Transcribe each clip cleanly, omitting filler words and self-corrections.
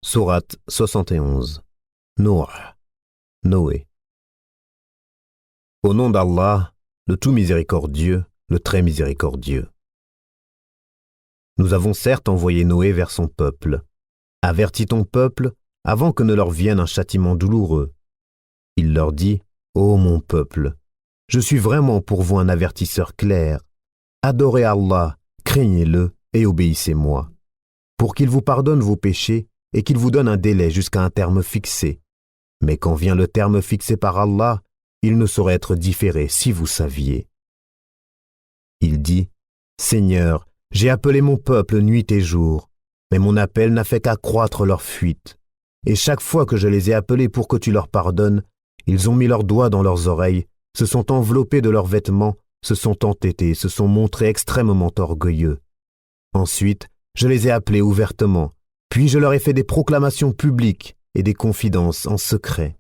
Sourate 71. Nour, Noé. Au nom d'Allah, le tout miséricordieux, le très miséricordieux. Nous avons certes envoyé Noé vers son peuple. Avertis ton peuple avant que ne leur vienne un châtiment douloureux. Il leur dit, ô mon peuple, je suis vraiment pour vous un avertisseur clair. Adorez Allah, craignez-le et obéissez-moi, pour qu'il vous pardonne vos péchés et qu'il vous donne un délai jusqu'à un terme fixé. Mais quand vient le terme fixé par Allah, il ne saurait être différé si vous saviez. Il dit, Seigneur, j'ai appelé mon peuple nuit et jour, mais mon appel n'a fait qu'accroître leur fuite. Et chaque fois que je les ai appelés pour que tu leur pardonnes, ils ont mis leurs doigts dans leurs oreilles, se sont enveloppés de leurs vêtements, se sont entêtés, se sont montrés extrêmement orgueilleux. Ensuite, je les ai appelés ouvertement, puis je leur ai fait des proclamations publiques et des confidences en secret.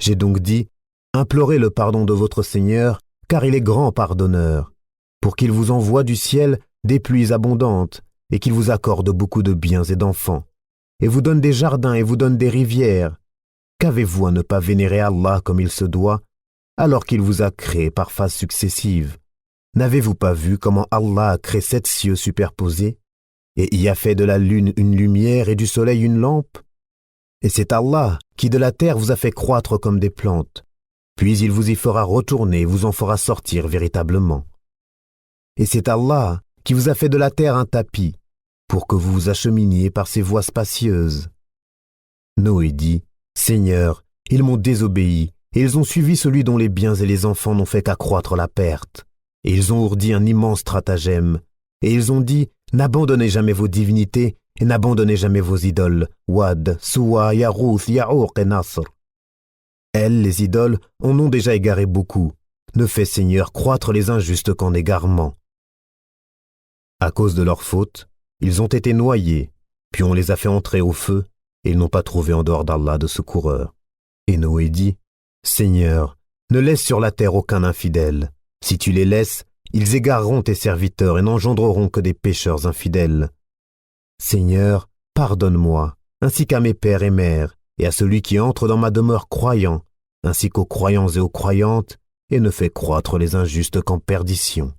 J'ai donc dit, implorez le pardon de votre Seigneur, car il est grand pardonneur, pour qu'il vous envoie du ciel des pluies abondantes et qu'il vous accorde beaucoup de biens et d'enfants, et vous donne des jardins et vous donne des rivières. Qu'avez-vous à ne pas vénérer Allah comme il se doit, alors qu'il vous a créé par phases successives? N'avez-vous pas vu comment Allah a créé 7 cieux superposés, et y a fait de la lune une lumière et du soleil une lampe? Et c'est Allah qui de la terre vous a fait croître comme des plantes, puis il vous y fera retourner et vous en fera sortir véritablement. Et c'est Allah qui vous a fait de la terre un tapis, pour que vous vous acheminiez par ses voies spacieuses. Noé dit, Seigneur, ils m'ont désobéi, et ils ont suivi celui dont les biens et les enfants n'ont fait qu'accroître la perte. Et ils ont ourdi un immense stratagème, et ils ont dit, n'abandonnez jamais vos divinités, et n'abandonnez jamais vos idoles, Wad, Suwa, Yarouth, Yaour et Nasr. Elles, les idoles, en ont déjà égaré beaucoup. Ne fais, Seigneur, croître les injustes qu'en égarement. À cause de leur faute, ils ont été noyés, puis on les a fait entrer au feu, et ils n'ont pas trouvé en dehors d'Allah de secoureur. Et Noé dit, Seigneur, ne laisse sur la terre aucun infidèle. Si tu les laisses, ils égareront tes serviteurs et n'engendreront que des pécheurs infidèles. Seigneur, pardonne-moi, ainsi qu'à mes pères et mères, et à celui qui entre dans ma demeure croyant, ainsi qu'aux croyants et aux croyantes, et ne fais croître les injustes qu'en perdition.